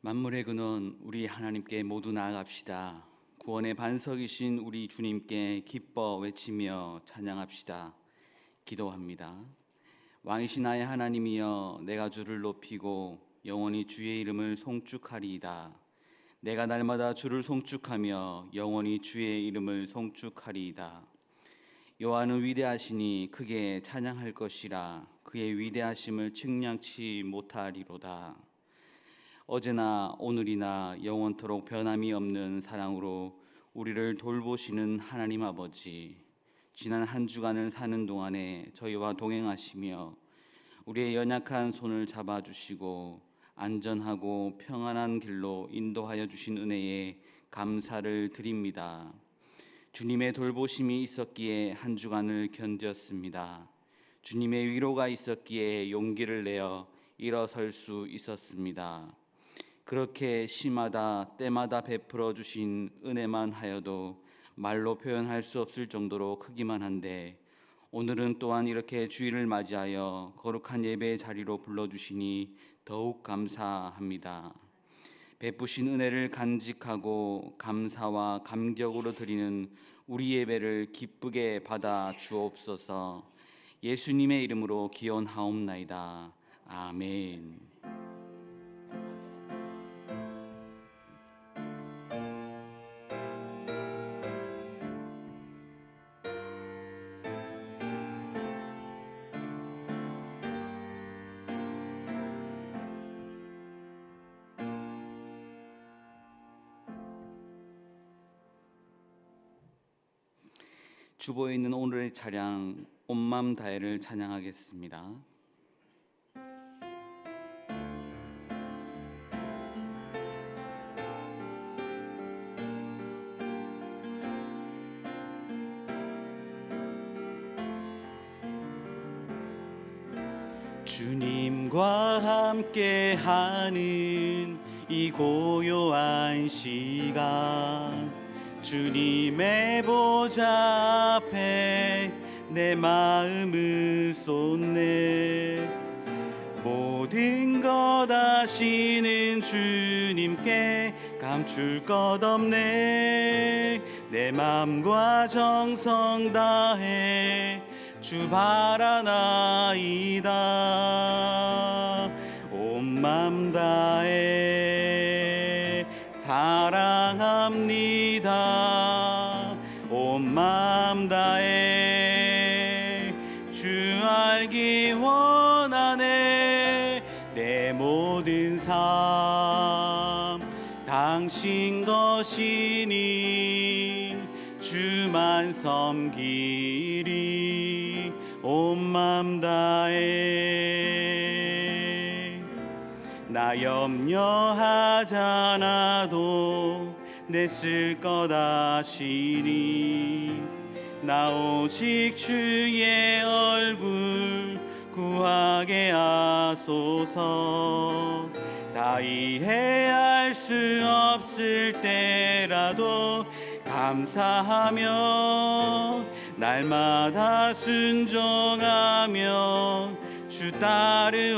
만물의 근원 우리 하나님께 모두 나아갑시다. 구원의 반석이신 우리 주님께 기뻐 외치며 찬양합시다. 기도합니다. 왕이신 나의 하나님이여, 내가 주를 높이고 영원히 주의 이름을 송축하리이다. 내가 날마다 주를 송축하며 영원히 주의 이름을 송축하리이다. 여호와는 위대하시니 크게 찬양할 것이라. 그의 위대하심을 측량치 못하리로다. 어제나 오늘이나 영원토록 변함이 없는 사랑으로 우리를 돌보시는 하나님 아버지, 지난 한 주간을 사는 동안에 저희와 동행하시며 우리의 연약한 손을 잡아주시고 안전하고 평안한 길로 인도하여 주신 은혜에 감사를 드립니다. 주님의 돌보심이 있었기에 한 주간을 견뎠습니다. 주님의 위로가 있었기에 용기를 내어 일어설 수 있었습니다. 그렇게 시마다 때마다 베풀어 주신 은혜만 하여도 말로 표현할 수 없을 정도로 크기만 한데, 오늘은 또한 이렇게 주일을 맞이하여 거룩한 예배의 자리로 불러주시니 더욱 감사합니다. 베푸신 은혜를 간직하고 감사와 감격으로 드리는 우리 예배를 기쁘게 받아 주옵소서. 예수님의 이름으로 기원하옵나이다. 아멘. 주보에 있는 오늘의 찬양 온 맘 다해를 찬양하겠습니다. 주님과 함께하는 이 고요한 시간, 주님의 보좌 앞에 내 마음을 쏟네. 모든 것 아시는 주님께 감출 것 없네. 내 맘과 정성 다해 주 바라나이다. 온 맘 다해 사랑합니다. 온 맘 다해 주 알기 원하네. 내 모든 삶 당신 것이니 주만 섬기리. 온 맘 다해 나 염려하잖아도 내 쓸 것 아시니. 나 오직 주의 얼굴 구하게 하소서. 다 이해할 수 없을 때라도 감사하며 날마다 순종하며 주 따르오리다.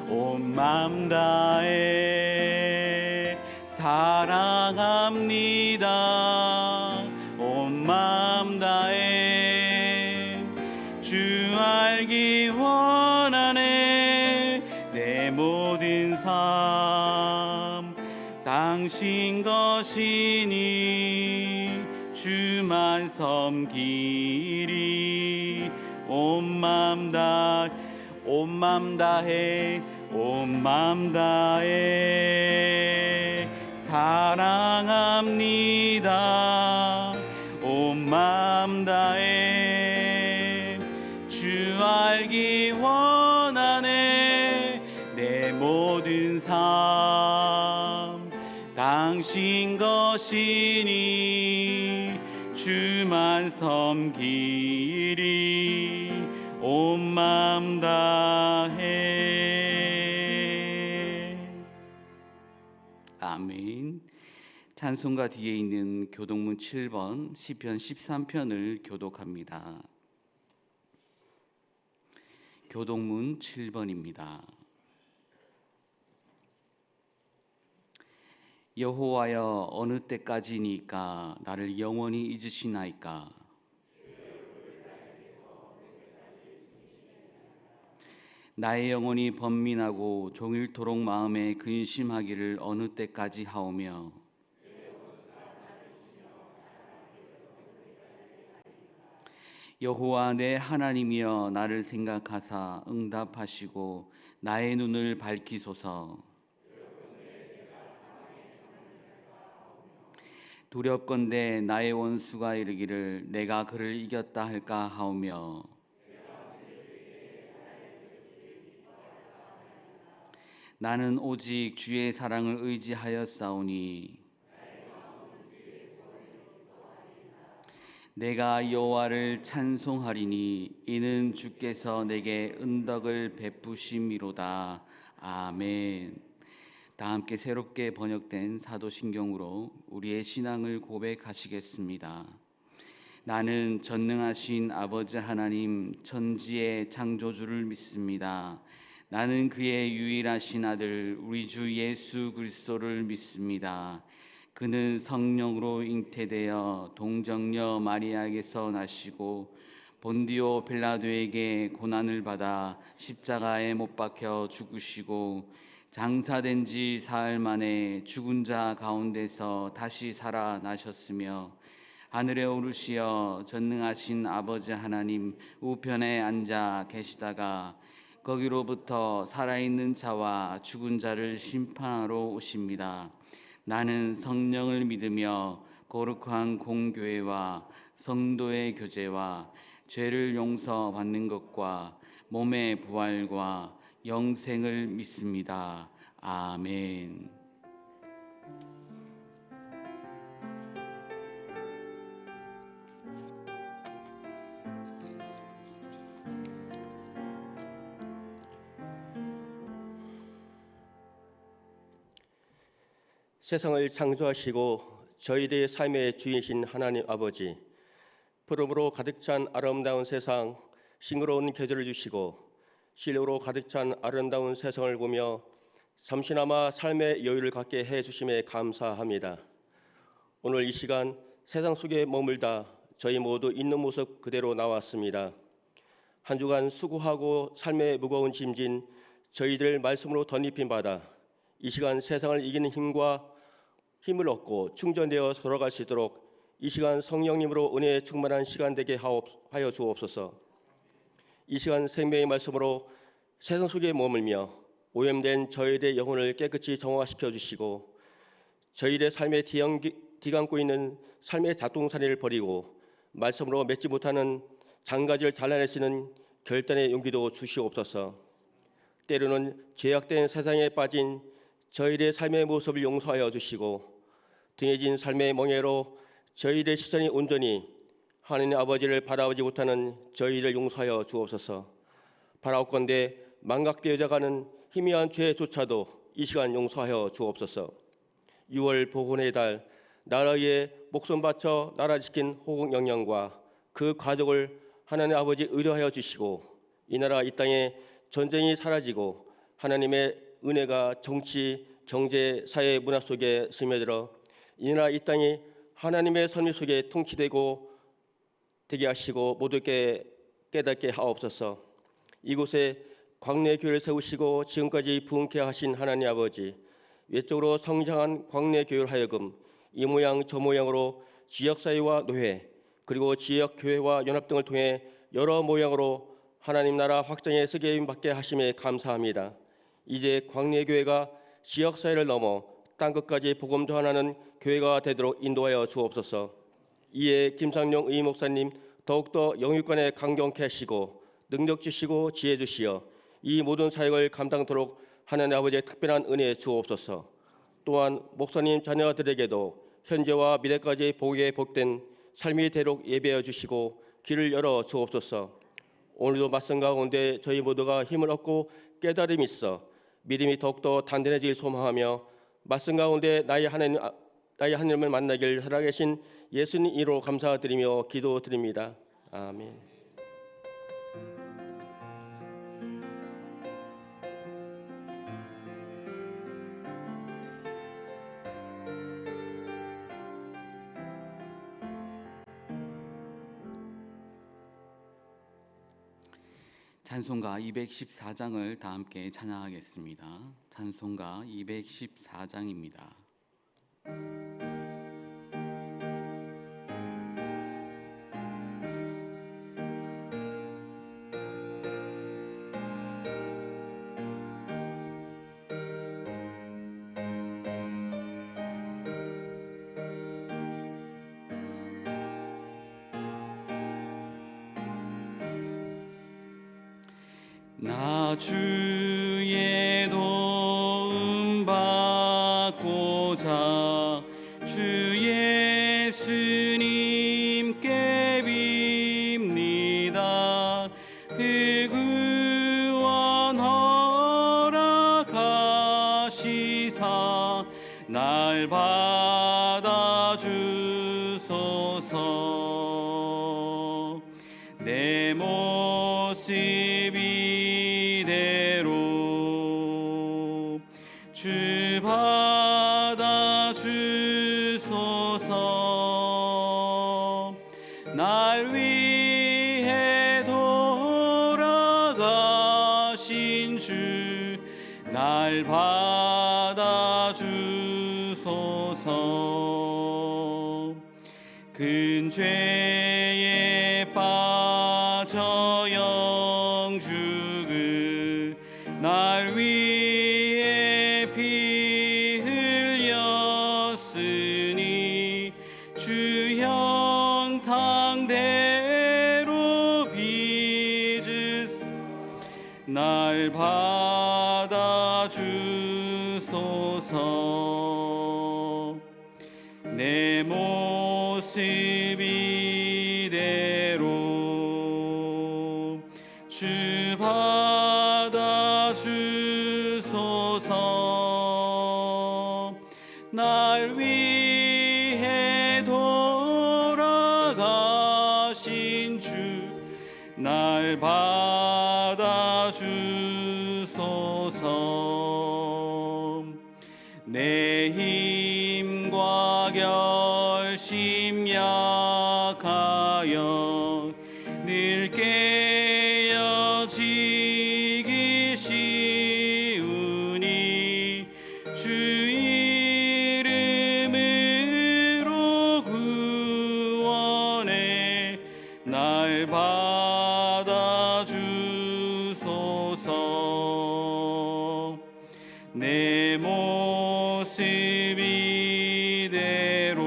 온 맘 다해 사랑합니다. 온 맘 다해 주 알기 원하네. 내 모든 삶 당신 것이니 주만 섬기리. 온 맘 다해 온 맘 다해 사랑합니다. 온 맘 다해 주 알기 원하네. 내 모든 삶 당신 것이니 주만 섬기리. 온 맘 다해. 아멘. 찬송가 뒤에 있는 교동문 7번 시편 13편을 교독합니다. 교동문 7번입니다. 여호와여, 어느 때까지니까 나를 영원히 잊으시나이까? 나의 영혼이 번민하고 종일토록 마음에 근심하기를 어느 때까지 하오며, 여호와 내 하나님이여, 나를 생각하사 응답하시고 나의 눈을 밝히소서. 두렵건대 나의 원수가 이르기를 내가 그를 이겼다 할까 하오며, 나는 오직 주의 사랑을 의지하였사오니 내가 여호와를 찬송하리니 이는 주께서 내게 은덕을 베푸심이로다. 아멘. 다 함께 새롭게 번역된 사도신경으로 우리의 신앙을 고백하시겠습니다. 나는 전능하신 아버지 하나님 천지의 창조주를 믿습니다. 나는 그의 유일하신 아들 우리 주 예수 그리스도를 믿습니다. 그는 성령으로 잉태되어 동정녀 마리아에게서 나시고 본디오 빌라도에게 고난을 받아 십자가에 못 박혀 죽으시고 장사된 지 사흘 만에 죽은 자 가운데서 다시 살아나셨으며 하늘에 오르시어 전능하신 아버지 하나님 우편에 앉아 계시다가 거기로부터 살아있는 자와 죽은 자를 심판하러 오십니다. 나는 성령을 믿으며 거룩한 공교회와 성도의 교제와 죄를 용서받는 것과 몸의 부활과 영생을 믿습니다. 아멘. 세상을 창조하시고 저희들의 삶의 주인이신 하나님 아버지, 푸름으로 가득 찬 아름다운 세상, 싱그러운 계절을 주시고 신령으로 가득 찬 아름다운 세상을 보며 잠시나마 삶의 여유를 갖게 해주심에 감사합니다. 오늘 이 시간 세상 속에 머물다 저희 모두 있는 모습 그대로 나왔습니다. 한 주간 수고하고 삶의 무거운 짐진 저희들 말씀으로 덧입힌 바다, 이 시간 세상을 이기는 힘을 얻고 충전되어 돌아갈 수 있도록 이 시간 성령님으로 은혜에 충만한 시간 되게 하여 주옵소서. 이 시간 생명의 말씀으로 세상 속에 머물며 오염된 저희들의 영혼을 깨끗이 정화시켜 주시고 저희들의 삶에 뒤감고 있는 삶의 잡동사니를 버리고 말씀으로 맺지 못하는 장가지를 잘라낼 수 있는 결단의 용기도 주시옵소서. 때로는 죄악된 세상에 빠진 저희들의 삶의 모습을 용서하여 주시고 등해진 삶의 멍에로 저희들의 시선이 온전히 하나님 아버지를 바라보지 못하는 저희를 용서하여 주옵소서. 바라옵건대 망각되어져가는 희미한 죄조차도 이 시간 용서하여 주옵소서. 6월 복원의 달, 나라에 목숨 바쳐 나라 지킨 호국 영령과 그 가족을 하나님 아버지 의뢰하여 주시고 이 나라 이 땅에 전쟁이 사라지고 하나님의 은혜가 정치, 경제, 사회, 문화 속에 스며들어 이 나라 이 땅이 하나님의 섭리 속에 통치되고 되게 하시고 모두께 깨닫게 하옵소서. 이곳에 광내 교회를 세우시고 지금까지 부흥케 하신 하나님 아버지, 외적으로 성장한 광내 교회를 하여금 이 모양 저 모양으로 지역사회와 노회 그리고 지역교회와 연합 등을 통해 여러 모양으로 하나님 나라 확장에 쓰임받게 하심에 감사합니다. 이제 광내교회가 지역사회를 넘어 땅끝까지 복음 전하는 교회가 되도록 인도하여 주옵소서. 이에 김상용 의목사님 더욱더 영육간에 강경케 하시고 능력 주시고 지혜 주시어 이 모든 사역을 감당토록 하나님 아버지의 특별한 은혜 주옵소서. 또한 목사님 자녀들에게도 현재와 미래까지 복에 복된 삶이 되도록 예배하여 주시고 길을 열어 주옵소서. 오늘도 말씀 가운데 저희 모두가 힘을 얻고 깨달음이 있어 믿음이 더욱더 단단해질 소망하며 말씀 가운데 나의 하나님을 만나길 살아계신 예수님 이름으로 감사드리며 기도드립니다. 아멘. 찬송가 214장을 다 함께 찬양하겠습니다. 찬송가 214장입니다. 나 주의 도움 받고자 주 예수님께 빕니다. 그 구원 허락하시사 날 받아주소서. 내 모습 이대로 주 받아주소서. 날 위해 돌아가신 주 날 받아주소서. 큰 죄에 빠져 영죽을 날 위해 피 흘렸으니 주 형상대로 빚으사 날 받아주소서. 내 모습 이대로 주 받아주소서. 날 위해 돌아가신 주 날 받아주소서. 내 힘과 결심 약하여 늘 깨어지기 쉬우니 주 이름으로 구원해 날 받아주소서. 내 모습 이대로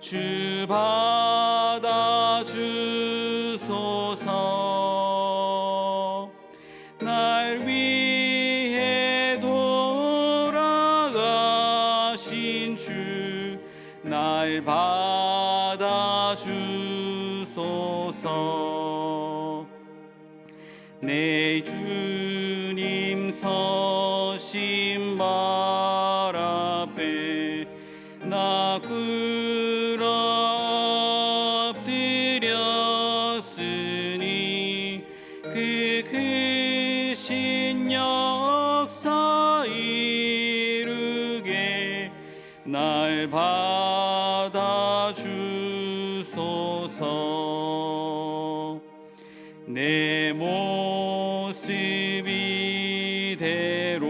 주 받아주소서. 날 위해 돌아가신 주 날 받아주소서. 내 주님 서신 발 앞에 나 꿇어 엎드렸으니 그 크신 역사 이루게 날 받아주소서. 내 모습 이대로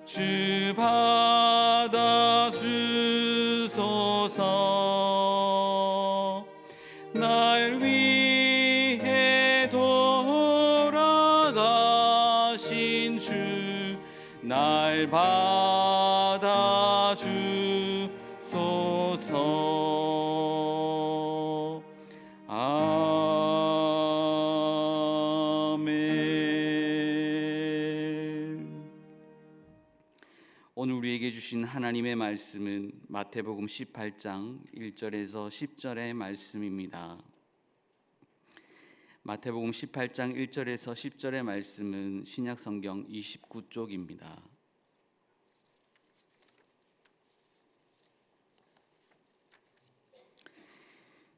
주 받아주소서. 날 위해 돌아가신 주 날 받아주소서. 아멘. 오늘 우리에게 주신 하나님의 말씀은 마태복음 18장 1절에서 10절의 말씀입니다. 마태복음 18장 1절에서 10절의 말씀은 신약성경 29쪽입니다.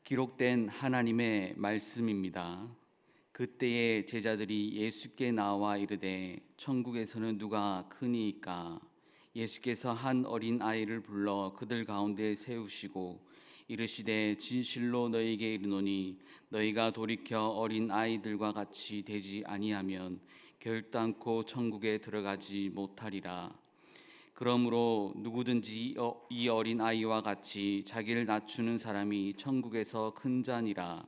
기록된 하나님의 말씀입니다. 그때에 제자들이 예수께 나와 이르되 천국에서는 누가 크니이까? 예수께서 한 어린 아이를 불러 그들 가운데 세우시고 이르시되 진실로 너희에게 이르노니 너희가 돌이켜 어린 아이들과 같이 되지 아니하면 결단코 천국에 들어가지 못하리라. 그러므로 누구든지 이 어린 아이와 같이 자기를 낮추는 사람이 천국에서 큰 자니라.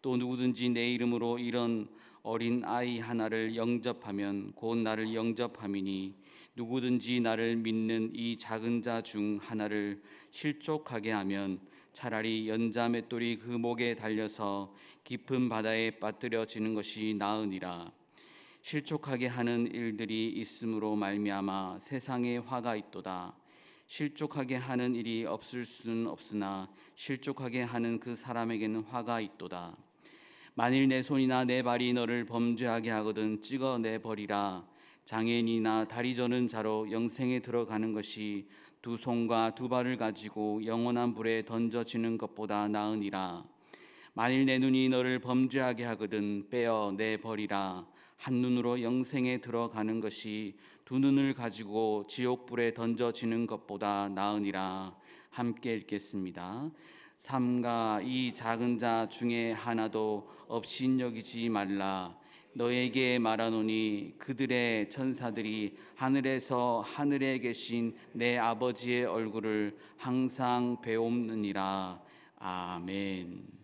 또 누구든지 내 이름으로 이런 어린 아이 하나를 영접하면 곧 나를 영접함이니 누구든지 나를 믿는 이 작은 자 중 하나를 실족하게 하면 차라리 연자 맷돌이 그 목에 달려서 깊은 바다에 빠뜨려지는 것이 나으니라. 실족하게 하는 일들이 있음으로 말미암아 세상에 화가 있도다. 실족하게 하는 일이 없을 수는 없으나 실족하게 하는 그 사람에게는 화가 있도다. 만일 내 손이나 내 발이 너를 범죄하게 하거든 찍어내 버리라. 장애인이나 다리 저는 자로 영생에 들어가는 것이 두 손과 두 발을 가지고 영원한 불에 던져지는 것보다 나으니라. 만일 내 눈이 너를 범죄하게 하거든 빼어 내 버리라. 한 눈으로 영생에 들어가는 것이 두 눈을 가지고 지옥불에 던져지는 것보다 나으니라. 함께 읽겠습니다. 삼가 이 작은 자 중에 하나도 업신여기지 말라. 너에게 말하노니 그들의 천사들이 하늘에서 하늘에 계신 내 아버지의 얼굴을 항상 배옵느니라. 아멘.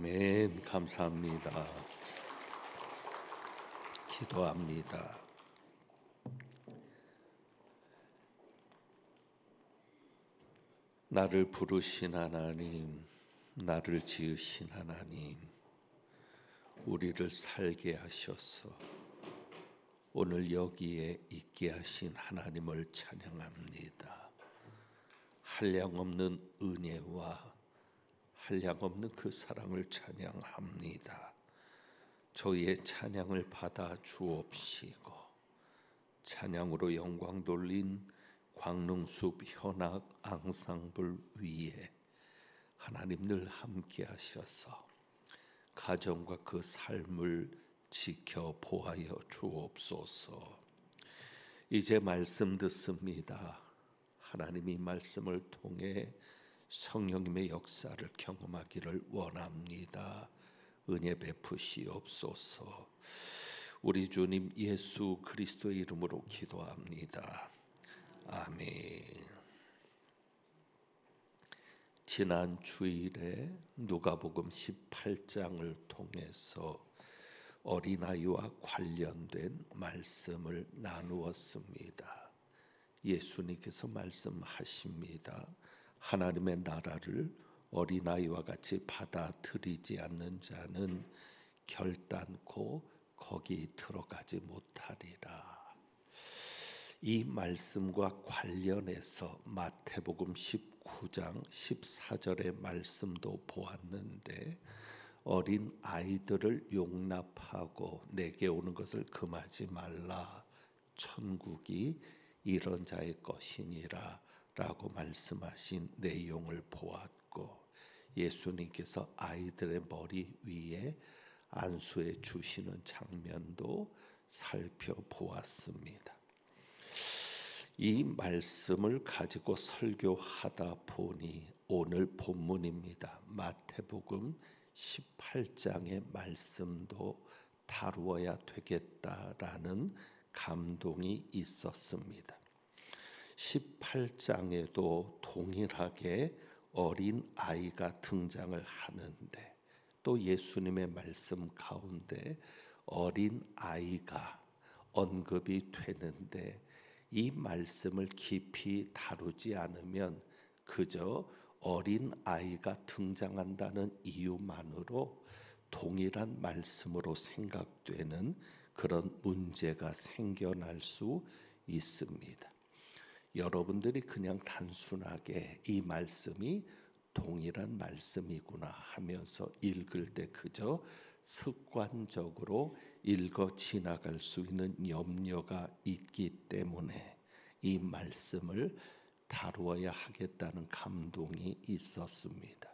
아멘. 감사합니다. 기도합니다. 나를 부르신 하나님, 나를 지으신 하나님, 우리를 살게 하셔서 오늘 여기에 있게 하신 하나님을 찬양합니다. 한량없는 은혜와 한량없는 그 사랑을 찬양합니다. 저희의 찬양을 받아 주옵시고 찬양으로 영광 돌린 광릉숲 현악 앙상블 위에 하나님 늘 함께 하셔서 가정과 그 삶을 지켜 보하여 주옵소서. 이제 말씀 듣습니다. 하나님이 말씀을 통해 성령님의 역사를 경험하기를 원합니다. 은혜 베푸시옵소서. 우리 주님 예수 그리스도의 이름으로 기도합니다. 아멘. 지난 주일에 누가복음 18장을 통해서 어린아이와 관련된 말씀을 나누었습니다. 예수님께서 말씀하십니다. 하나님의 나라를 어린아이와 같이 받아들이지 않는 자는 결단코 거기 들어가지 못하리라. 이 말씀과 관련해서 마태복음 19장 14절의 말씀도 보았는데 어린 아이들을 용납하고 내게 오는 것을 금하지 말라. 천국이 이런 자의 것이니라 라고 말씀하신 내용을 보았고 예수님께서 아이들의 머리 위에 안수해 주시는 장면도 살펴보았습니다. 이 말씀을 가지고 설교하다 보니 오늘 본문입니다. 마태복음 18장의 말씀도 다루어야 되겠다라는 감동이 있었습니다. 18장에도 동일하게 어린 아이가 등장을 하는데 또 예수님의 말씀 가운데 어린 아이가 언급이 되는데 이 말씀을 깊이 다루지 않으면 그저 어린 아이가 등장한다는 이유만으로 동일한 말씀으로 생각되는 그런 문제가 생겨날 수 있습니다. 여러분들이 그냥 단순하게 이 말씀이 동일한 말씀이구나 하면서 읽을 때 그저 습관적으로 읽어 지나갈 수 있는 염려가 있기 때문에 이 말씀을 다루어야 하겠다는 감동이 있었습니다.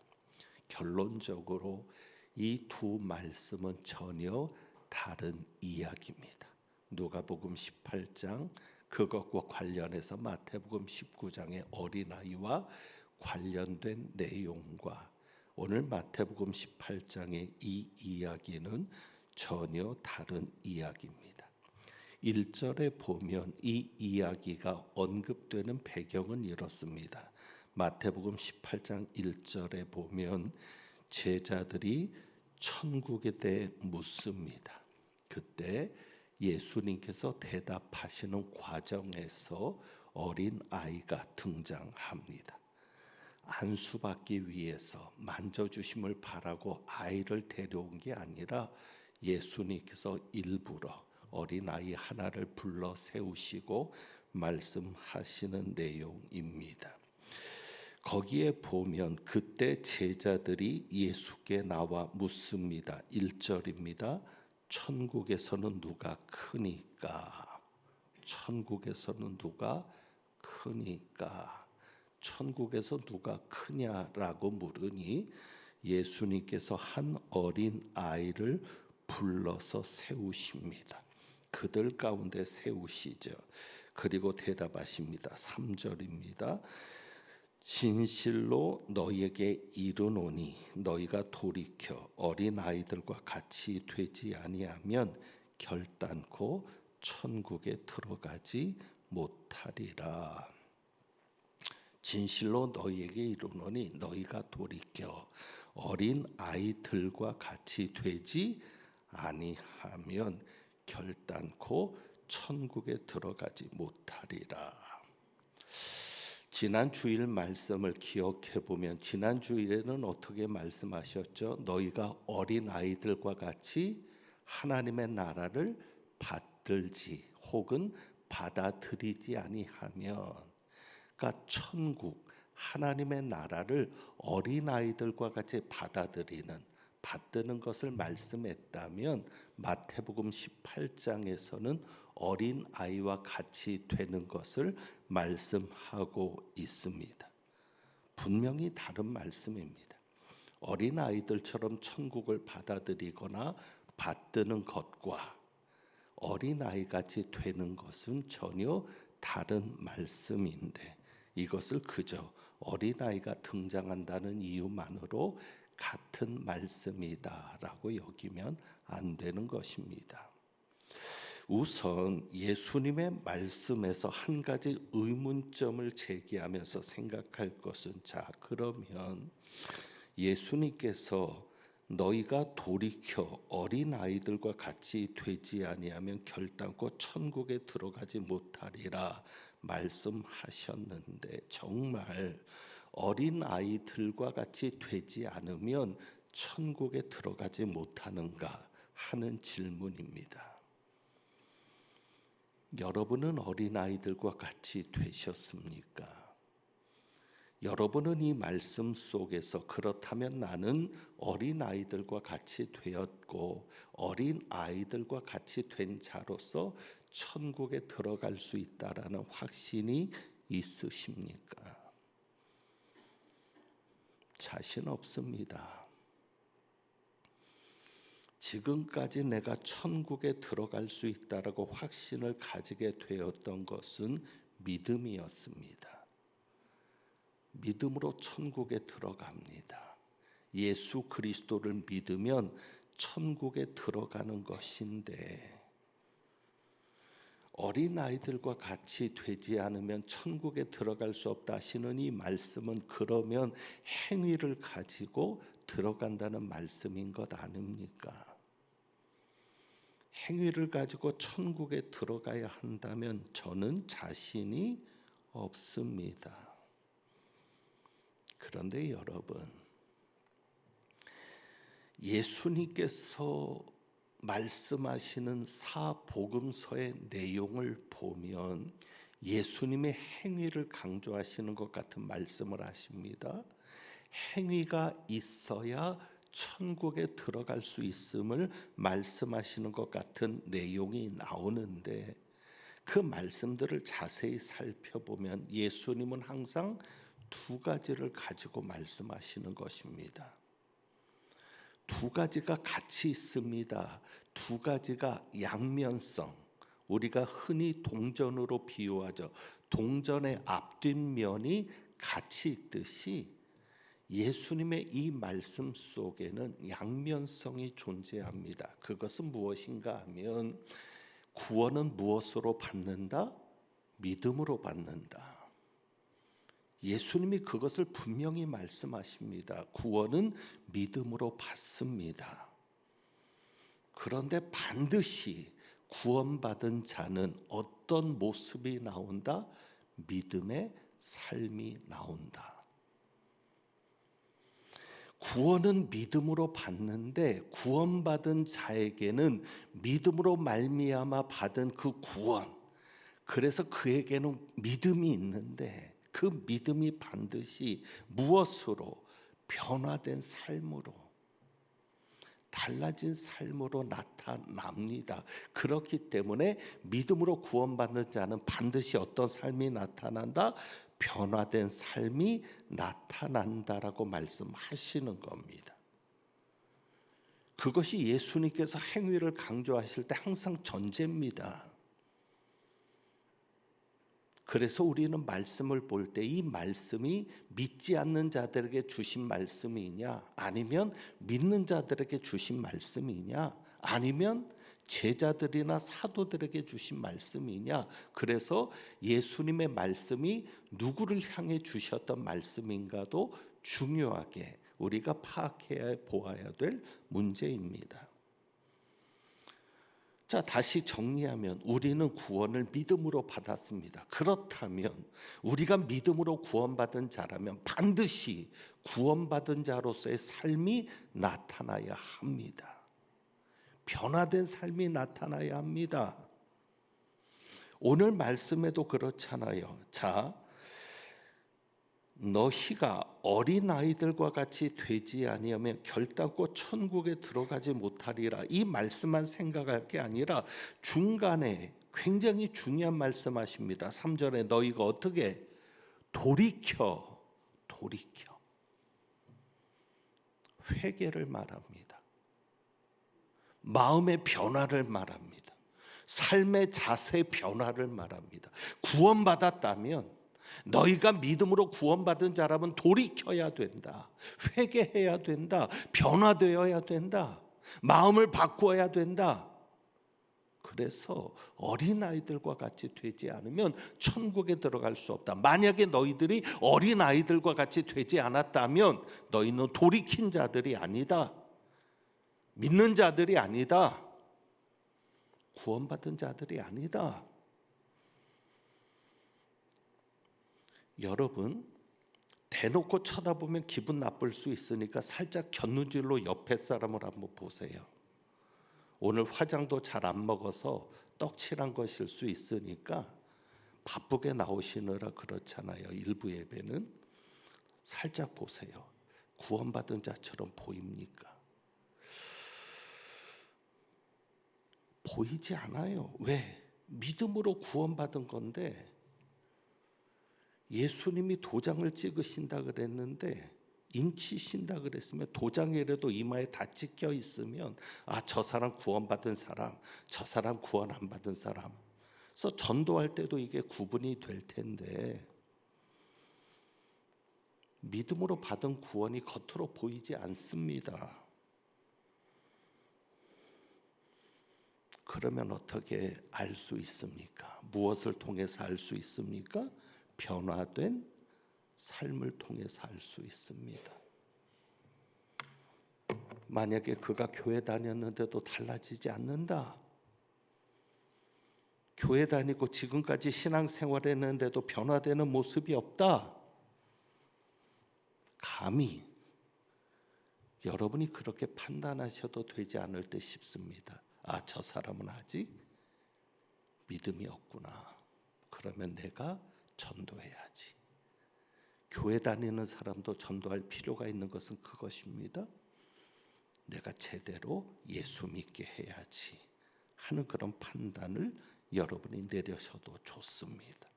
결론적으로 이 두 말씀은 전혀 다른 이야기입니다. 누가복음 18장 그것과 관련해서 마태복음 19장의 어린아이와 관련된 내용과 오늘 마태복음 18장의 이 이야기는 전혀 다른 이야기입니다. 1절에 보면 이 이야기가 언급되는 배경은 이렇습니다. 마태복음 18장 1절에 보면 제자들이 천국에 대해 묻습니다. 그때 예수님께서 대답하시는 과정에서 어린 아이가 등장합니다. 안수받기 위해서 만져주심을 바라고 아이를 데려온 게 아니라 예수님께서 일부러 어린아이 하나를 불러 세우시고 말씀하시는 내용입니다. 거기에 보면 그때 제자들이 예수께 나와 묻습니다. 1절입니다. 천국에서는 누가 크니까? 천국에서는 누가 크니까? 천국에서 누가 크냐라고 물으니 예수님께서 한 어린 아이를 불러서 세우십니다. 그들 가운데 세우시죠. 그리고 대답하십니다. 3절입니다. 진실로 너희에게 이르노니 너희가 돌이켜 어린 아이들과 같이 되지 아니하면 결단코 천국에 들어가지 못하리라. 진실로 너희에게 이르노니 너희가 돌이켜 어린 아이들과 같이 되지 아니하면 결단코 천국에 들어가지 못하리라. 지난 주일 말씀을 기억해 보면 지난 주일에는 어떻게 말씀하셨죠? 너희가 어린 아이들과 같이 하나님의 나라를 받들지 혹은 받아들이지 아니하면, 그러니까 천국 하나님의 나라를 어린 아이들과 같이 받드는 것을 말씀했다면 마태복음 18장에서는 어린 아이와 같이 되는 것을 말씀하고 있습니다. 분명히 다른 말씀입니다. 어린 아이들처럼 천국을 받아들이거나 받드는 것과 어린 아이같이 되는 것은 전혀 다른 말씀인데, 이것을 그저 어린아이가 등장한다는 이유만으로 같은 말씀이다라고 여기면 안 되는 것입니다. 우선 예수님의 말씀에서 한 가지 의문점을 제기하면서 생각할 것은, 그러면 예수님께서 너희가 돌이켜 어린 아이들과 같이 되지 아니하면 결단코 천국에 들어가지 못하리라 말씀하셨는데, 정말 어린 아이들과 같이 되지 않으면 천국에 들어가지 못하는가 하는 질문입니다. 여러분은 어린 아이들과 같이 되셨습니까? 여러분은 이 말씀 속에서 그렇다면 나는 어린 아이들과 같이 되었고 어린 아이들과 같이 된 자로서 천국에 들어갈 수 있다라는 확신이 있으십니까? 자신 없습니다. 지금까지 내가 천국에 들어갈 수 있다라고 확신을 가지게 되었던 것은 믿음이었습니다. 믿음으로 천국에 들어갑니다. 예수 그리스도를 믿으면 천국에 들어가는 것인데, 어린 아이들과 같이 되지 않으면 천국에 들어갈 수 없다 하시는 이 말씀은 그러면 행위를 가지고 들어간다는 말씀인 것 아닙니까? 행위를 가지고 천국에 들어가야 한다면 저는 자신이 없습니다. 그런데 여러분, 예수님께서 말씀하시는 사복음서의 내용을 보면 예수님의 행위를 강조하시는 것 같은 말씀을 하십니다. 행위가 있어야 천국에 들어갈 수 있음을 말씀하시는 것 같은 내용이 나오는데, 그 말씀들을 자세히 살펴보면 예수님은 항상 두 가지를 가지고 말씀하시는 것입니다. 두 가지가 같이 있습니다. 두 가지가 양면성, 우리가 흔히 동전으로 비유하죠. 동전의 앞뒷면이 같이 있듯이 예수님의 이 말씀 속에는 양면성이 존재합니다. 그것은 무엇인가 하면 구원은 무엇으로 받는다? 믿음으로 받는다. 예수님이 그것을 분명히 말씀하십니다. 구원은 믿음으로 받습니다. 그런데 반드시 구원받은 자는 어떤 모습이 나온다? 믿음의 삶이 나온다. 구원은 믿음으로 받는데 구원받은 자에게는 믿음으로 말미암아 받은 그 구원, 그래서 그에게는 믿음이 있는데 그 믿음이 반드시 무엇으로? 변화된 삶으로, 달라진 삶으로 나타납니다. 그렇기 때문에 믿음으로 구원받는 자는 반드시 어떤 삶이 나타난다? 변화된 삶이 나타난다라고 말씀하시는 겁니다. 그것이 예수님께서 행위를 강조하실 때 항상 전제입니다. 그래서 우리는 말씀을 볼 때 이 말씀이 믿지 않는 자들에게 주신 말씀이냐, 아니면 믿는 자들에게 주신 말씀이냐, 아니면 제자들이나 사도들에게 주신 말씀이냐, 그래서 예수님의 말씀이 누구를 향해 주셨던 말씀인가도 중요하게 우리가 파악해야 보아야 될 문제입니다. 자, 다시 정리하면 우리는 구원을 믿음으로 받았습니다. 그렇다면 우리가 믿음으로 구원받은 자라면 반드시 구원받은 자로서의 삶이 나타나야 합니다. 변화된 삶이 나타나야 합니다. 오늘 말씀에도 그렇잖아요. 자, 너희가 어린아이들과 같이 되지 아니하면 결단코 천국에 들어가지 못하리라. 이 말씀만 생각할 게 아니라 중간에 굉장히 중요한 말씀하십니다. 3절에 너희가 어떻게 돌이켜 회개를 말합니다. 마음의 변화를 말합니다. 삶의 자세 변화를 말합니다. 구원받았다면 너희가 믿음으로 구원받은 자라면 돌이켜야 된다. 회개해야 된다. 변화되어야 된다. 마음을 바꾸어야 된다. 그래서 어린아이들과 같이 되지 않으면 천국에 들어갈 수 없다. 만약에 너희들이 어린아이들과 같이 되지 않았다면 너희는 돌이킨 자들이 아니다. 믿는 자들이 아니다. 구원받은 자들이 아니다. 여러분, 대놓고 쳐다보면 기분 나쁠 수 있으니까 살짝 곁눈질로 옆에 사람을 한번 보세요. 오늘 화장도 잘 안 먹어서 떡칠한 것일 수 있으니까 바쁘게 나오시느라 그렇잖아요. 일부 예배는 살짝 보세요. 구원받은 자처럼 보입니까? 보이지 않아요. 왜? 믿음으로 구원받은 건데 예수님이 도장을 찍으신다 그랬는데 인치신다 그랬으면 도장이라도 이마에 다 찍혀 있으면 저 사람 구원받은 사람, 저 사람 구원 안 받은 사람. 그래서 전도할 때도 이게 구분이 될 텐데 믿음으로 받은 구원이 겉으로 보이지 않습니다. 그러면 어떻게 알 수 있습니까? 무엇을 통해서 알 수 있습니까? 변화된 삶을 통해서 알 수 있습니다. 만약에 그가 교회 다녔는데도 달라지지 않는다. 교회 다니고 지금까지 신앙생활했는데도 변화되는 모습이 없다. 감히 여러분이 그렇게 판단하셔도 되지 않을 듯 싶습니다. 저 사람은 아직 믿음이 없구나. 그러면 내가 전도해야지. 교회 다니는 사람도 전도할 필요가 있는 것은 그것입니다. 내가 제대로 예수 믿게 해야지 하는 그런 판단을 여러분이 내려셔도 좋습니다.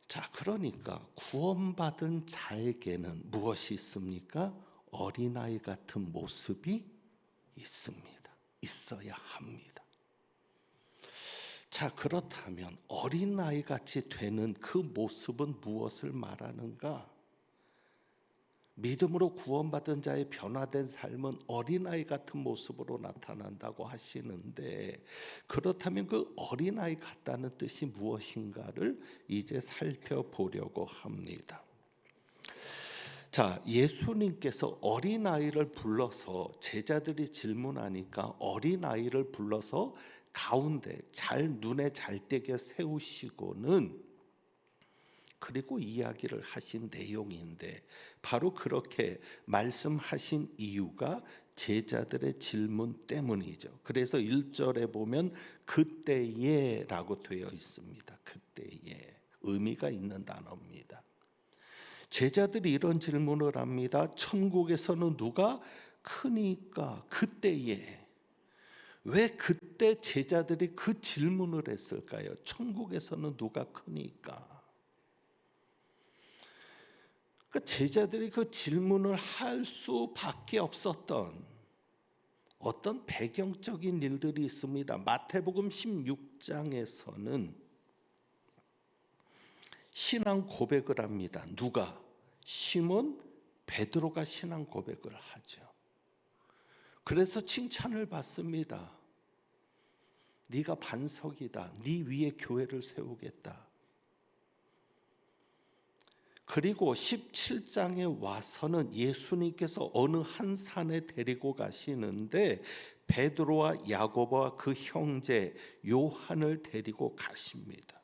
자, 그러니까 구원받은 자에게는 무엇이 있습니까? 어린아이 같은 모습이 있습니다. 있어야 합니다. 자, 그렇다면 어린아이 같이 되는 그 모습은 무엇을 말하는가? 믿음으로 구원받은 자의 변화된 삶은 어린아이 같은 모습으로 나타난다고 하시는데, 그렇다면 그 어린아이 같다는 뜻이 무엇인가를 이제 살펴보려고 합니다. 자, 예수님께서 어린아이를 불러서 제자들이 질문하니까 어린아이를 불러서 가운데 눈에 잘 띄게 세우시고는 그리고 이야기를 하신 내용인데, 바로 그렇게 말씀하신 이유가 제자들의 질문 때문이죠. 그래서 1절에 보면 그때에 라고 되어 있습니다. 그때에, 의미가 있는 단어입니다. 제자들이 이런 질문을 합니다. 천국에서는 누가 크니까? 그때에. 왜 그때 제자들이 그 질문을 했을까요? 천국에서는 누가 크니까? 그 제자들이 그 질문을 할 수밖에 없었던 어떤 배경적인 일들이 있습니다. 마태복음 16장에서는 신앙 고백을 합니다. 누가? 시몬 베드로가 신앙 고백을 하죠. 그래서 칭찬을 받습니다. 네가 반석이다. 네 위에 교회를 세우겠다. 그리고 17장에 와서는 예수님께서 어느 한 산에 데리고 가시는데 베드로와 야고보와 그 형제 요한을 데리고 가십니다.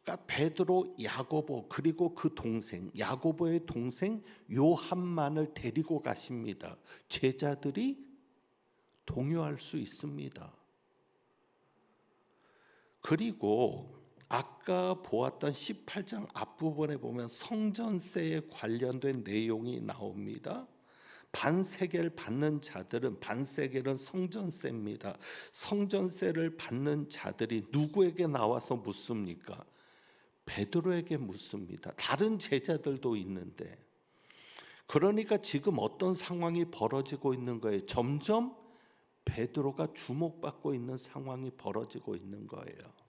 그러니까 베드로, 야고보 그리고 그 동생, 야고보의 동생 요한만을 데리고 가십니다. 제자들이 동요할 수 있습니다. 그리고 아까 보았던 18장 앞부분에 보면 성전세에 관련된 내용이 나옵니다. 반세겔 받는 자들은, 반세겔은 성전세입니다. 성전세를 받는 자들이 누구에게 나와서 묻습니까? 베드로에게 묻습니다. 다른 제자들도 있는데. 그러니까 지금 어떤 상황이 벌어지고 있는 거예요? 점점 베드로가 주목받고 있는 상황이 벌어지고 있는 거예요.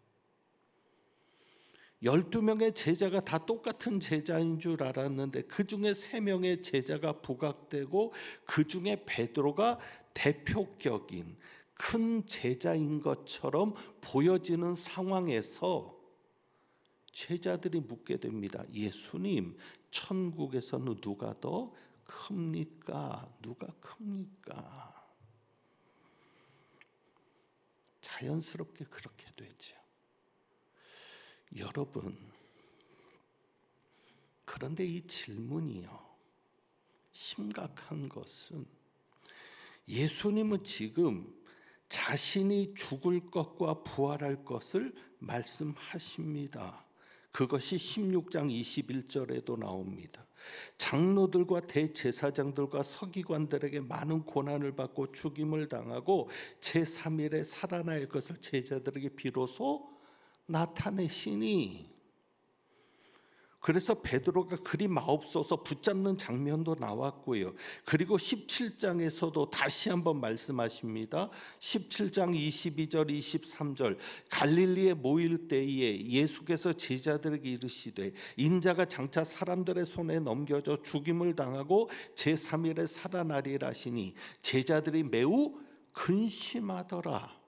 12명의 제자가 다 똑같은 제자인 줄 알았는데 그 중에 3명의 제자가 부각되고 그 중에 베드로가 대표격인 큰 제자인 것처럼 보여지는 상황에서 제자들이 묻게 됩니다. 예수님, 천국에서는 누가 더 큽니까? 누가 큽니까? 자연스럽게 그렇게 되죠. 여러분, 그런데 이 질문이요, 심각한 것은 예수님은 지금 자신이 죽을 것과 부활할 것을 말씀하십니다. 그것이 16장 21절에도 나옵니다. 장로들과 대제사장들과 서기관들에게 많은 고난을 받고 죽임을 당하고 제3일에 살아날 것을 제자들에게 비로소 나타내시니, 그래서 베드로가 그리 마옵소서 붙잡는 장면도 나왔고요. 그리고 17장에서도 다시 한번 말씀하십니다. 17장 22절 23절 갈릴리에 모일 때에 예수께서 제자들에게 이르시되 인자가 장차 사람들의 손에 넘겨져 죽임을 당하고 제3일에 살아나리라 하시니 제자들이 매우 근심하더라.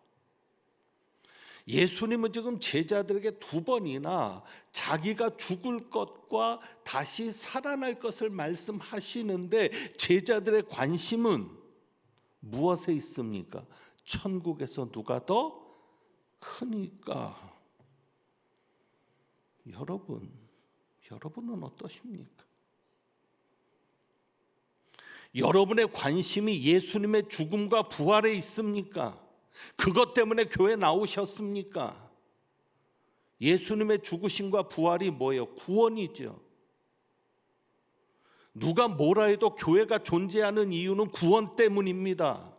예수님은 지금 제자들에게 2번이나 자기가 죽을 것과 다시 살아날 것을 말씀하시는데 제자들의 관심은 무엇에 있습니까? 천국에서 누가 더 크니까. 여러분은 어떠십니까? 여러분의 관심이 예수님의 죽음과 부활에 있습니까? 그것 때문에 교회 나오셨습니까? 예수님의 죽으심과 부활이 뭐예요? 구원이죠. 누가 뭐라 해도 교회가 존재하는 이유는 구원 때문입니다.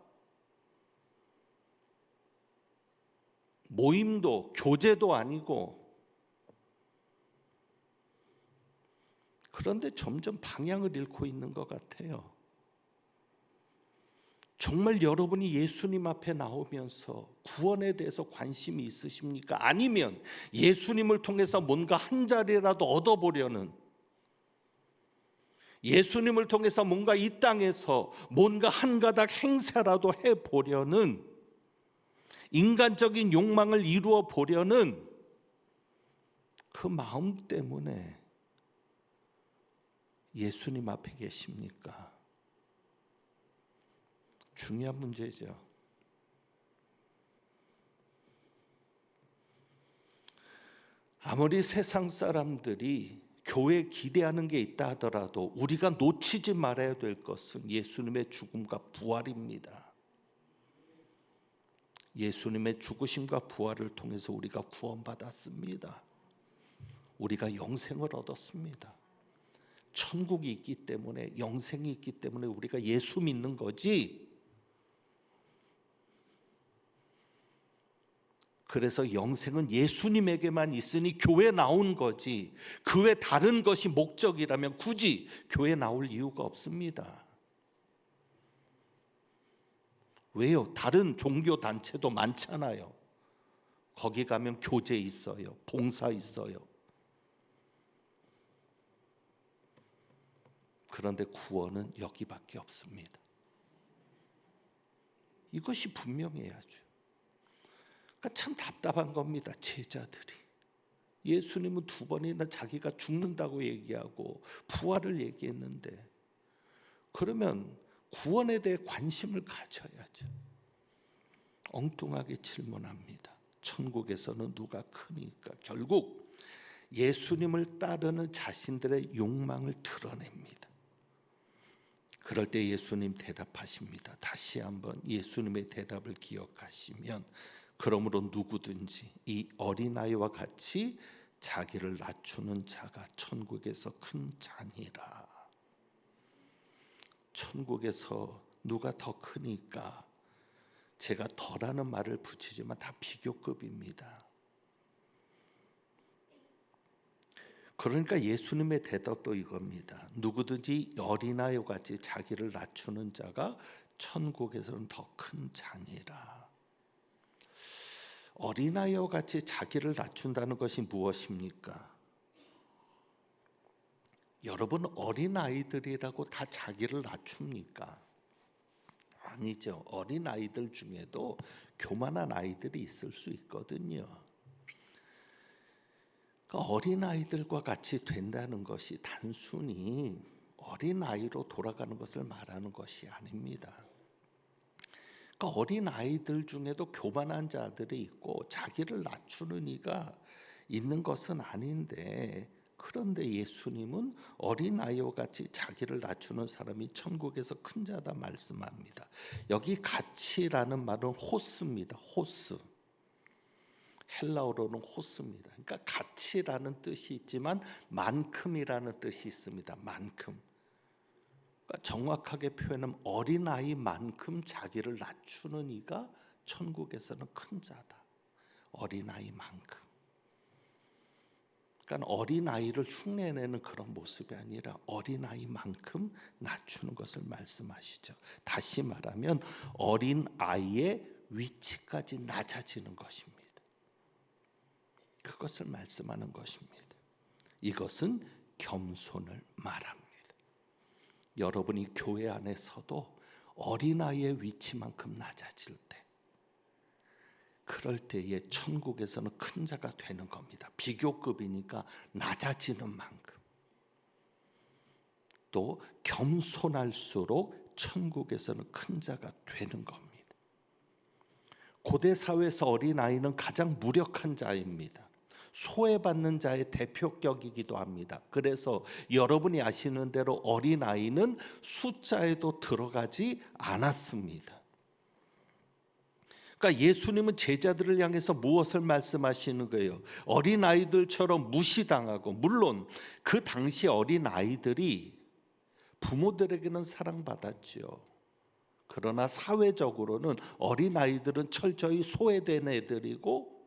모임도 교제도 아니고. 그런데 점점 방향을 잃고 있는 것 같아요. 정말 여러분이 예수님 앞에 나오면서 구원에 대해서 관심이 있으십니까? 아니면 예수님을 통해서 뭔가 한 자리라도 얻어보려는, 예수님을 통해서 뭔가 이 땅에서 뭔가 한 가닥 행사라도 해보려는, 인간적인 욕망을 이루어 보려는 그 마음 때문에 예수님 앞에 계십니까? 중요한 문제죠. 아무리 세상 사람들이 교회에 기대하는 게 있다 하더라도 우리가 놓치지 말아야 될 것은 예수님의 죽음과 부활입니다. 예수님의 죽으심과 부활을 통해서 우리가 구원받았습니다. 우리가 영생을 얻었습니다. 천국이 있기 때문에, 영생이 있기 때문에 우리가 예수 믿는 거지. 그래서 영생은 예수님에게만 있으니 교회 나온 거지, 그 외 다른 것이 목적이라면 굳이 교회 나올 이유가 없습니다. 왜요? 다른 종교 단체도 많잖아요. 거기 가면 교제 있어요, 봉사 있어요. 그런데 구원은 여기밖에 없습니다. 이것이 분명해야죠. 그러니까 참 답답한 겁니다. 제자들이 예수님은 2번이나 자기가 죽는다고 얘기하고 부활을 얘기했는데, 그러면 구원에 대해 관심을 가져야죠. 엉뚱하게 질문합니다. 천국에서는 누가 크니까? 결국 예수님을 따르는 자신들의 욕망을 드러냅니다. 그럴 때 예수님 대답하십니다. 다시 한번 예수님의 대답을 기억하시면, 그러므로 누구든지 이 어린아이와 같이 자기를 낮추는 자가 천국에서 큰 자니라. 천국에서 누가 더 크니까 제가 더라는 말을 붙이지만 다 비교급입니다. 그러니까 예수님의 대답도 이겁니다. 누구든지 어린아이와 같이 자기를 낮추는 자가 천국에서는 더 큰 자니라. 어린아이와 같이 자기를 낮춘다는 것이 무엇입니까? 여러분, 어린아이들이라고 다 자기를 낮춥니까? 아니죠. 어린아이들 중에도 교만한 아이들이 있을 수 있거든요. 그러니까 어린아이들과 같이 된다는 것이 단순히 어린아이로 돌아가는 것을 말하는 것이 아닙니다. 그러니까 어린아이들 중에도 교만한 자들이 있고 자기를 낮추는 이가 있는 것은 아닌데, 그런데 예수님은 어린아이와 같이 자기를 낮추는 사람이 천국에서 큰 자다 말씀합니다. 여기 같이라는 말은 호스입니다. 호스. 헬라어로는 호스입니다. 그러니까 같이라는 뜻이 있지만 만큼이라는 뜻이 있습니다. 만큼. 그러니까 정확하게 표현하면 어린아이만큼 자기를 낮추는 이가 천국에서는 큰 자다. 어린아이만큼. 그러니까 어린아이를 흉내내는 그런 모습이 아니라 어린아이만큼 낮추는 것을 말씀하시죠. 다시 말하면 어린아이의 위치까지 낮아지는 것입니다. 그것을 말씀하는 것입니다. 이것은 겸손을 말합니다. 여러분이 교회 안에서도 어린아이의 위치만큼 낮아질 때, 그럴 때에 천국에서는 큰 자가 되는 겁니다. 비교급이니까 낮아지는 만큼. 또 겸손할수록 천국에서는 큰 자가 되는 겁니다. 고대 사회에서 어린아이는 가장 무력한 자입니다. 소외받는 자의 대표격이기도 합니다. 그래서 여러분이 아시는 대로 어린아이는 숫자에도 들어가지 않았습니다. 그러니까 예수님은 제자들을 향해서 무엇을 말씀하시는 거예요? 어린아이들처럼 무시당하고, 물론 그 당시 어린아이들이 부모들에게는 사랑받았죠. 그러나 사회적으로는 어린아이들은 철저히 소외된 애들이고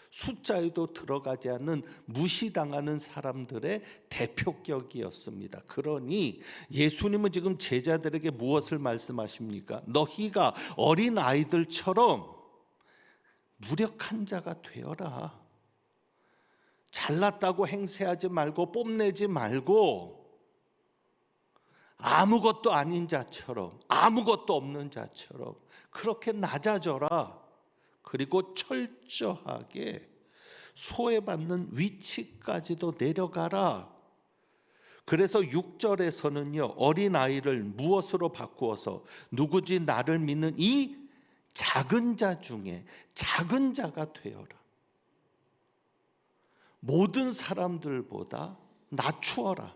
숫자에도 들어가지 않는 무시당하는 사람들의 대표격이었습니다. 그러니 예수님은 지금 제자들에게 무엇을 말씀하십니까? 너희가 어린아이들처럼 무력한 자가 되어라. 잘났다고 행세하지 말고 뽐내지 말고 아무것도 아닌 자처럼, 아무것도 없는 자처럼 그렇게 낮아져라. 그리고 철저하게 소외받는 위치까지도 내려가라. 그래서 6절에서는요, 어린아이를 무엇으로 바꾸어서 누구지 나를 믿는 이 작은 자 중에 작은 자가 되어라. 모든 사람들보다 낮추어라.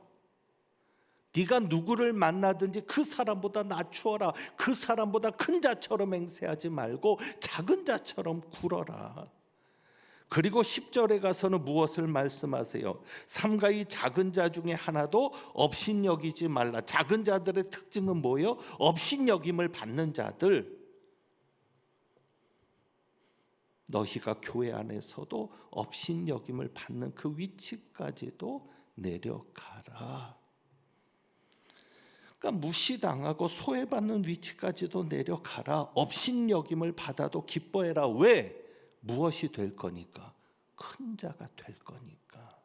네가 누구를 만나든지 그 사람보다 낮추어라. 그 사람보다 큰 자처럼 행세하지 말고 작은 자처럼 굴어라. 그리고 10절에 가서는 무엇을 말씀하세요? 삼가 이 작은 자 중에 하나도 업신여기지 말라. 작은 자들의 특징은 뭐예요? 업신여김을 받는 자들. 너희가 교회 안에서도 업신여김을 받는 그 위치까지도 내려가라. 그러니까 무시당하고 소외받는 위치까지도 내려가라. 업신여김을 받아도 기뻐해라. 왜? 무엇이 될 거니까? 큰 자가 될 거니까.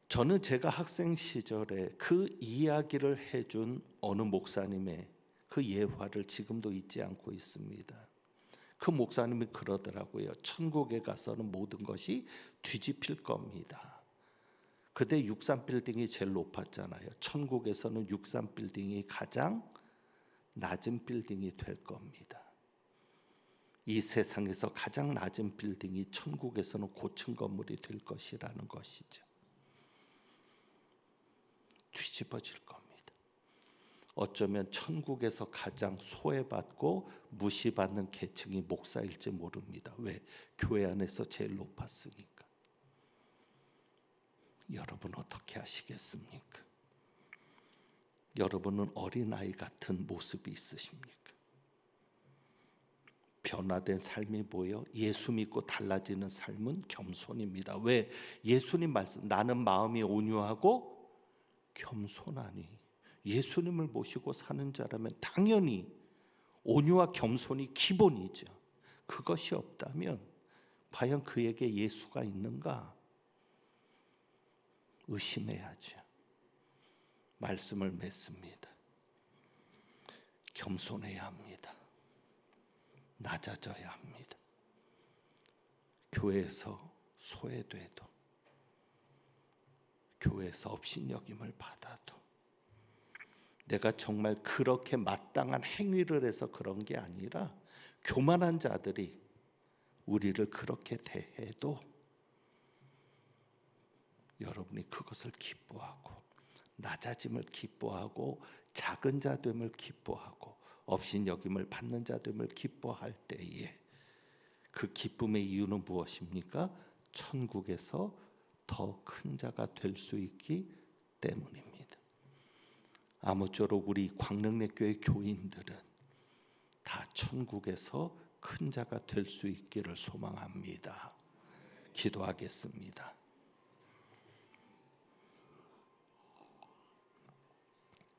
저는 제가 학생 시절에 그 이야기를 해준 어느 목사님의 그 예화를 지금도 잊지 않고 있습니다. 그 목사님이 그러더라고요. 천국에 가서는 모든 것이 뒤집힐 겁니다. 그때 63빌딩이 제일 높았잖아요. 천국에서는 63빌딩이 가장 낮은 빌딩이 될 겁니다. 이 세상에서 가장 낮은 빌딩이 천국에서는 고층 건물이 될 것이라는 것이죠. 뒤집어질 겁니다. 어쩌면 천국에서 가장 소외받고 무시받는 계층이 목사일지 모릅니다. 왜? 교회 안에서 제일 높았으니까. 여러분 어떻게 하시겠습니까? 여러분은 어린아이 같은 모습이 있으십니까? 변화된 삶이 뭐예요? 예수 믿고 달라지는 삶은 겸손입니다. 왜? 예수님 말씀, 나는 마음이 온유하고 겸손하니. 예수님을 모시고 사는 자라면 당연히 온유와 겸손이 기본이죠. 그것이 없다면 과연 그에게 예수가 있는가? 의심해야죠. 말씀을 맺습니다. 겸손해야 합니다. 낮아져야 합니다. 교회에서 소외돼도, 교회에서 업신여김을 받아도, 내가 정말 그렇게 마땅한 행위를 해서 그런 게 아니라 교만한 자들이 우리를 그렇게 대해도 여러분이 그것을 기뻐하고, 낮아짐을 기뻐하고, 작은 자 됨을 기뻐하고, 업신여김을 받는 자 됨을 기뻐할 때에 그 기쁨의 이유는 무엇입니까? 천국에서 더 큰 자가 될 수 있기 때문입니다. 아무쪼록 우리 광릉내교회 교인들은 다 천국에서 큰 자가 될 수 있기를 소망합니다. 기도하겠습니다.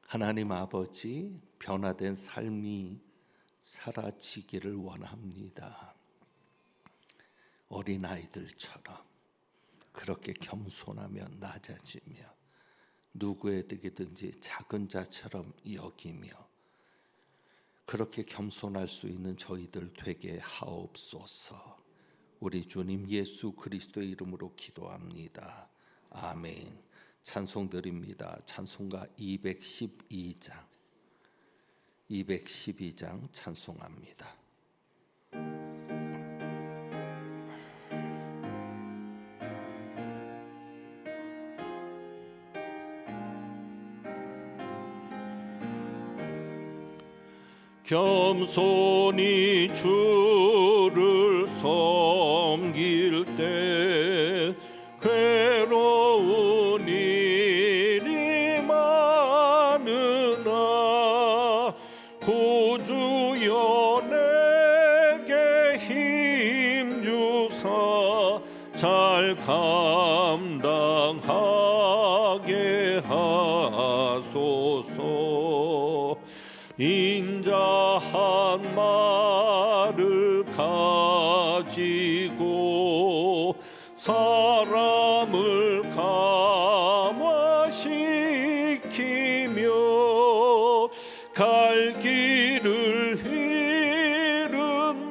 하나님 아버지, 변화된 삶이 사라지기를 원합니다. 어린아이들처럼 그렇게 겸손하며 낮아지며 누구에게든지 작은 자처럼 여기며 그렇게 겸손할 수 있는 저희들 되게 하옵소서. 우리 주님 예수 그리스도의 이름으로 기도합니다. 아멘. 찬송드립니다. 찬송가 212장 찬송합니다. 겸손히 주를 섬길 때 괴로운 일이 많으나 구주여 내게 힘 주사 잘 감당하게 하소서. 인자 한 말을 가지고 사람을 감화시키며 갈 길을 잃은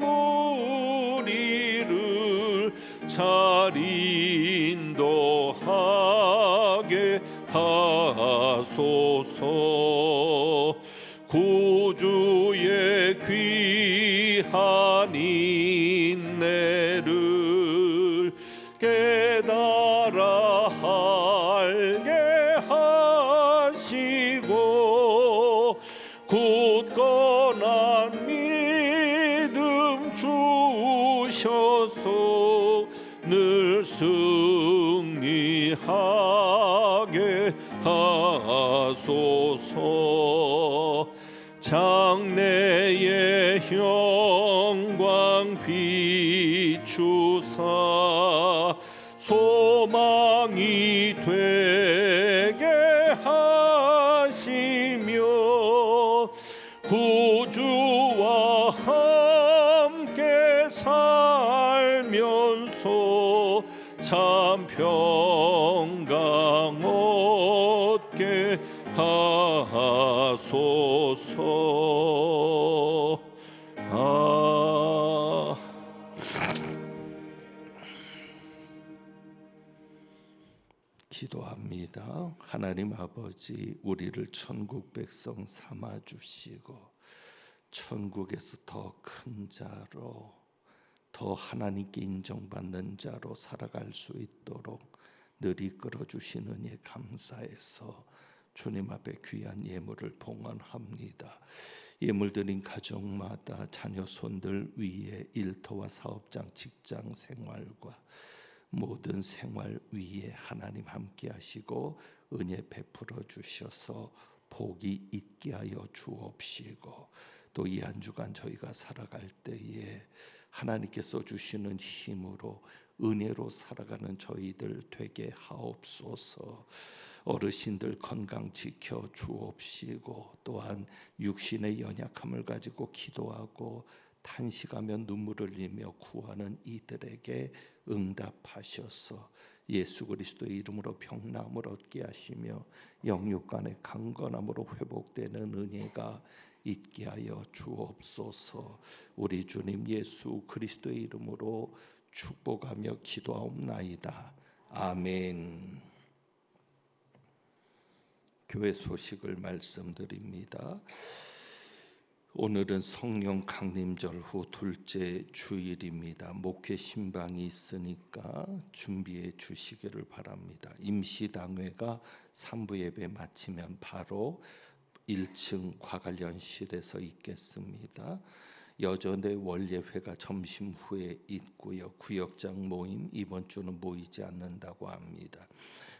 무리를 잘 인도하게 하소서. 구주의 귀한 인내를 깨달아 알게 하시고 굳건한 믿음 주셔서 늘 승리하게 하소서. 장래의 영광 비추사 소망이 되게 하시며 구주와 함께 살면서 참 평강 얻게 하소서. 아멘. 기도합니다. 하나님 아버지, 우리를 천국 백성 삼아 주시고 천국에서 더 큰 자로, 더 하나님께 인정받는 자로 살아갈 수 있도록 늘 이끌어 주시는 은혜 감사해서 주님 앞에 귀한 예물을 봉헌합니다. 예물 드린 가정마다 자녀 손들 위에 일터와 사업장, 직장 생활과 모든 생활 위에 하나님 함께 하시고 은혜 베풀어 주셔서 복이 있게 하여 주옵시고, 또 이 한 주간 저희가 살아갈 때에 하나님께서 주시는 힘으로 은혜로 살아가는 저희들 되게 하옵소서. 어르신들 건강 지켜 주옵시고, 또한 육신의 연약함을 가지고 기도하고 탄식하며 눈물을 흘리며 구하는 이들에게 응답하셔서 예수 그리스도의 이름으로 평남을 얻게 하시며 영육간의 강건함으로 회복되는 은혜가 있게 하여 주옵소서. 우리 주님 예수 그리스도의 이름으로 축복하며 기도하옵나이다. 아멘. 교회 소식을 말씀드립니다. 오늘은 성령 강림절 후 둘째 주일입니다. 목회 신방이 있으니까 준비해 주시기를 바랍니다. 임시당회가 3부 예배 마치면 바로 1층 과관련실에서 있겠습니다. 여전의 원례회가 점심 후에 있고요. 구역장 모임 이번 주는 모이지 않는다고 합니다.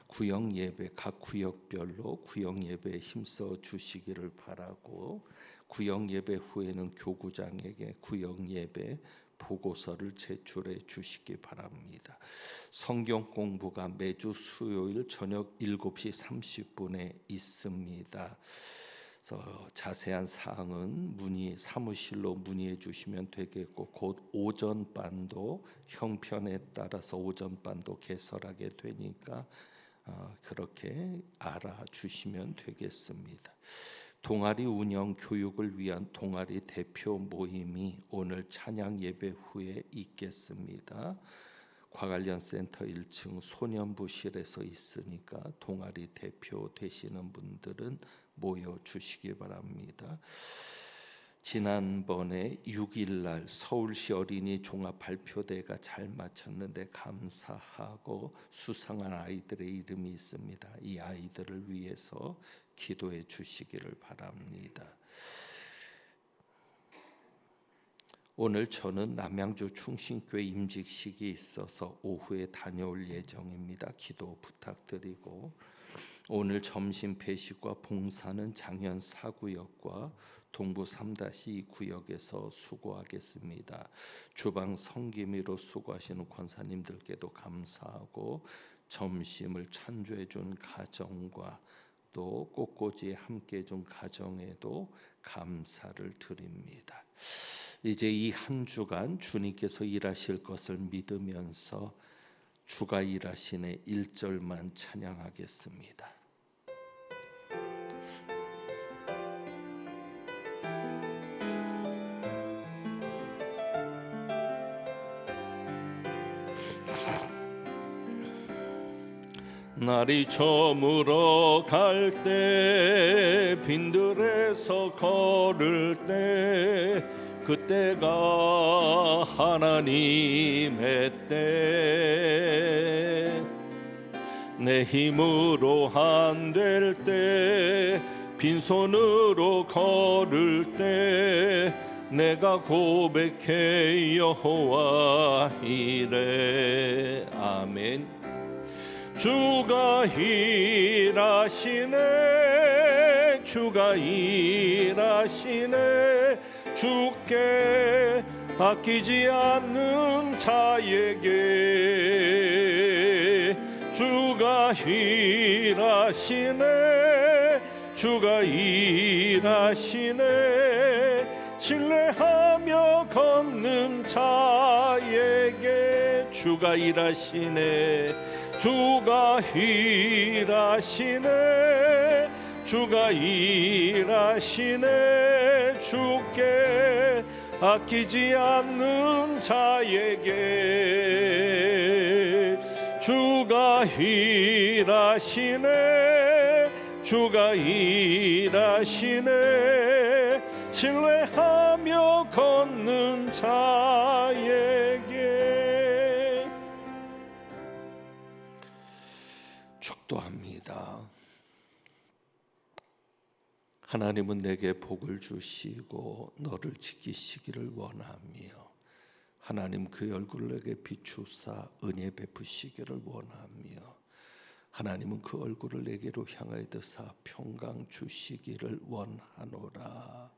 구역 예배 각 구역별로 구역 예배에 힘써 주시기를 바라고, 구역 예배 후에는 교구장에게 구역 예배 보고서를 제출해 주시기 바랍니다. 성경 공부가 매주 수요일 저녁 7시 30분에 있습니다. 그래서 자세한 사항은 사무실로 문의해 주시면 되겠고, 곧 오전반도 형편에 따라서 오전반도 개설하게 되니까 그렇게 알아주시면 되겠습니다. 동아리 운영 교육을 위한 동아리 대표 모임이 오늘 찬양 예배 후에 있겠습니다. 과관련센터 1층 소년부실에서 있으니까 동아리 대표 되시는 분들은 모여주시기 바랍니다. 지난번에 6일날 서울시 어린이 종합발표대가 잘 마쳤는데 감사하고 수상한 아이들의 이름이 있습니다. 이 아이들을 위해서 기도해 주시기를 바랍니다. 오늘 저는 남양주 충신교회 임직식이 있어서 오후에 다녀올 예정입니다. 기도 부탁드리고, 오늘 점심 배식과 봉사는 장현 4구역과 동부 3-2 구역에서 수고하겠습니다. 주방 성기미로 수고하시는 권사님들께도 감사하고, 점심을 찬조해 준 가정과 또 꽃꽂이에 함께 해준 가정에도 감사를 드립니다. 이제 이 한 주간 주님께서 일하실 것을 믿으면서 주가 일하시네 1절만 찬양하겠습니다. 날이 저물어 갈 때 빈들에서 걸을 때 그때가 하나님의 때, 내 힘으로 안 될 때 빈손으로 걸을 때 내가 고백해 여호와 이래. 아멘. 주가 일하시네, 주가 일하시네, 주께 아끼지 않는 자에게 주가 일하시네, 주가 일하시네, 신뢰하며 걷는 자에게 주가 일하시네, 주가 일하시네, 주가 일하시네, 주께 아끼지 않는 자에게 주가 일하시네 주가 일하시네 신뢰하며 걷는 자에게 축도합니다. 하나님은 내게 복을 주시고 너를 지키시기를 원하며 하나님 그 얼굴을 내게 비추사 은혜 베푸시기를 원하며 하나님은 그 얼굴을 내게로 향하여 드사 평강 주시기를 원하노라.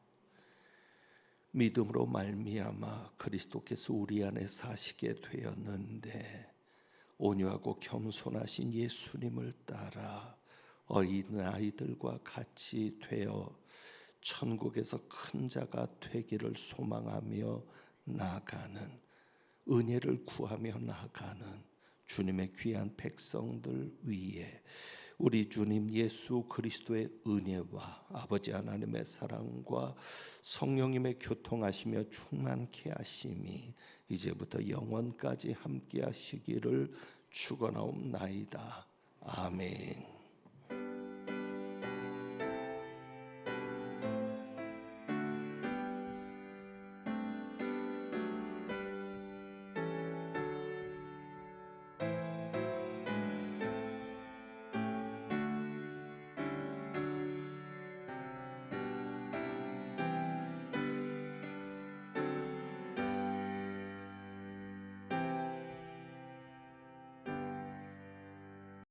믿음으로 말미암아 그리스도께서 우리 안에 사시게 되었는데 온유하고 겸손하신 예수님을 따라 어린 아이들과 같이 되어 천국에서 큰 자가 되기를 소망하며 나아가는 은혜를 구하며 나아가는 주님의 귀한 백성들 위에 우리 주님 예수 그리스도의 은혜와 아버지 하나님의 사랑과 성령님의 교통하시며 충만케 하심이 이제부터 영원까지 함께 하시기를 축원하옵나이다. 아멘.